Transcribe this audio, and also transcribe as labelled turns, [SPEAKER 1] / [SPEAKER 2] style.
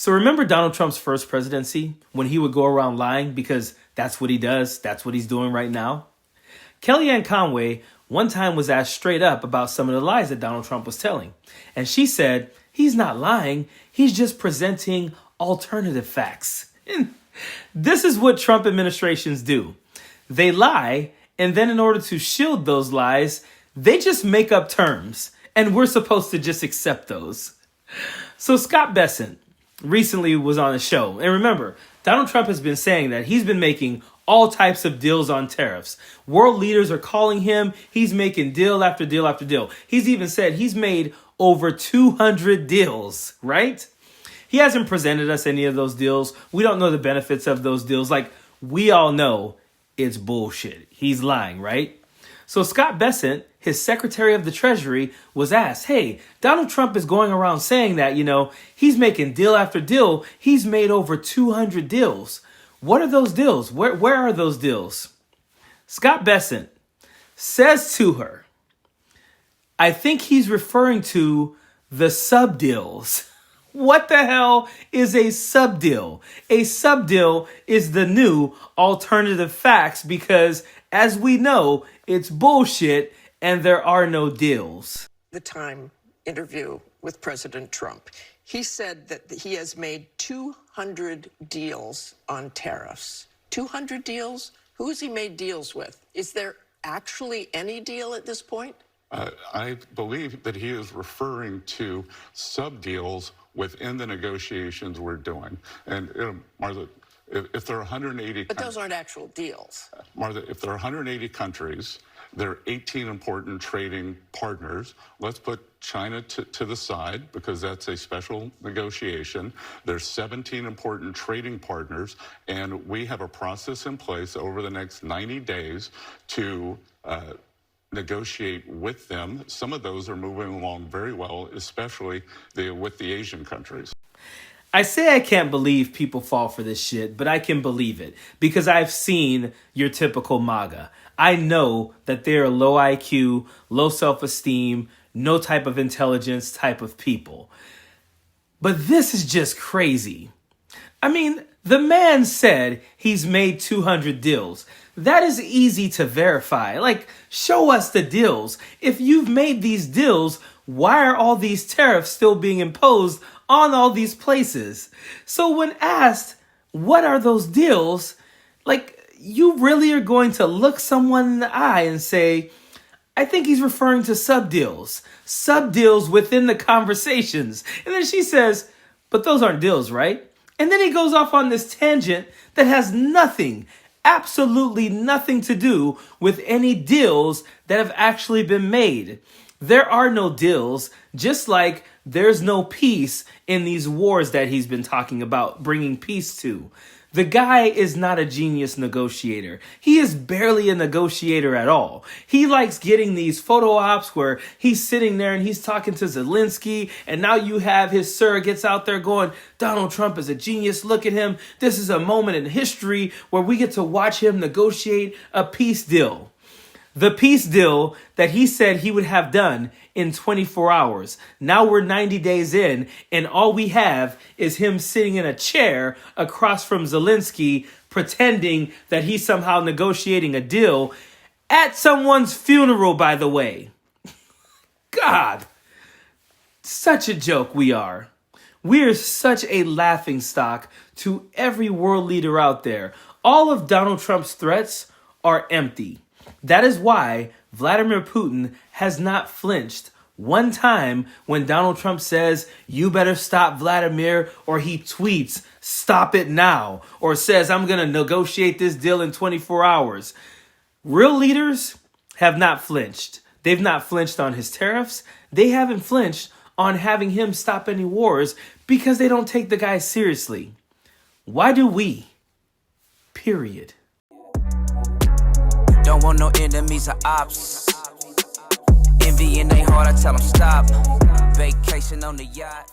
[SPEAKER 1] So remember Donald Trump's first presidency when he would go around lying because that's what he does. That's what he's doing right now. Kellyanne Conway one time was asked straight up about some of the lies that Donald Trump was telling. And she said, he's not lying. He's just presenting alternative facts. And this is what Trump administrations do. They lie, and then in order to shield those lies, they just make up terms. And we're supposed to just accept those. So Scott Bessent recently was on a show. And remember, Donald Trump has been saying that he's been making all types of deals on tariffs. World leaders are calling him. He's making deal after deal after deal. He's even said he's made over 200 deals, right? He hasn't presented us any of those deals. We don't know the benefits of those deals. Like, we all know it's bullshit. He's lying, right? So Scott Bessent, his Secretary of the Treasury, was asked, hey, Donald Trump is going around saying that, he's making deal after deal. He's made over 200 deals. What are those deals? Where are those deals? Scott Bessent says to her, I think he's referring to the sub deals. What the hell is a sub deal? A sub deal is the new alternative facts because, as we know, it's bullshit and there are no deals.
[SPEAKER 2] The Time interview with President Trump. He said that he has made 200 deals on tariffs. 200 deals? Who has he made deals with? Is there actually any deal at this point?
[SPEAKER 3] I believe that he is referring to sub-deals within the negotiations we're doing. And, Martha, if there are 180...
[SPEAKER 2] But those aren't actual deals.
[SPEAKER 3] Martha, if there are 180 countries, there are 18 important trading partners. Let's put China to the side because that's a special negotiation. There's 17 important trading partners, and we have a process in place over the next 90 days to negotiate with them. Some of those are moving along very well, especially with the Asian countries.
[SPEAKER 1] I say I can't believe people fall for this shit, but I can believe it because I've seen your typical MAGA. I know that they're low IQ, low self-esteem, no type of intelligence type of people. But this is just crazy. I mean, the man said he's made 200 deals. That is easy to verify. Like, show us the deals. If you've made these deals, why are all these tariffs still being imposed on all these places? So when asked, what are those deals? Like, you really are going to look someone in the eye and say, I think he's referring to sub deals within the conversations. And then she says, but those aren't deals, right? And then he goes off on this tangent that has nothing, absolutely nothing to do with any deals that have actually been made. There are no deals, just like there's no peace in these wars that he's been talking about bringing peace to. The guy is not a genius negotiator. He is barely a negotiator at all. He likes getting these photo ops where he's sitting there and he's talking to Zelensky, and now you have his surrogates out there going, Donald Trump is a genius. Look at him. This is a moment in history where we get to watch him negotiate a peace deal. The peace deal that he said he would have done in 24 hours. Now we're 90 days in, and all we have is him sitting in a chair across from Zelensky, pretending that he's somehow negotiating a deal at someone's funeral, by the way. God, such a joke we are. We are such a laughingstock to every world leader out there. All of Donald Trump's threats are empty. That is why Vladimir Putin has not flinched one time when Donald Trump says, you better stop Vladimir, or he tweets, stop it now, or says, I'm going to negotiate this deal in 24 hours. Real leaders have not flinched. They've not flinched on his tariffs. They haven't flinched on having him stop any wars because they don't take the guy seriously. Why do we? Period.
[SPEAKER 4] Don't want no enemies or ops. Envy in they heart, I tell them stop. Vacation on the yacht.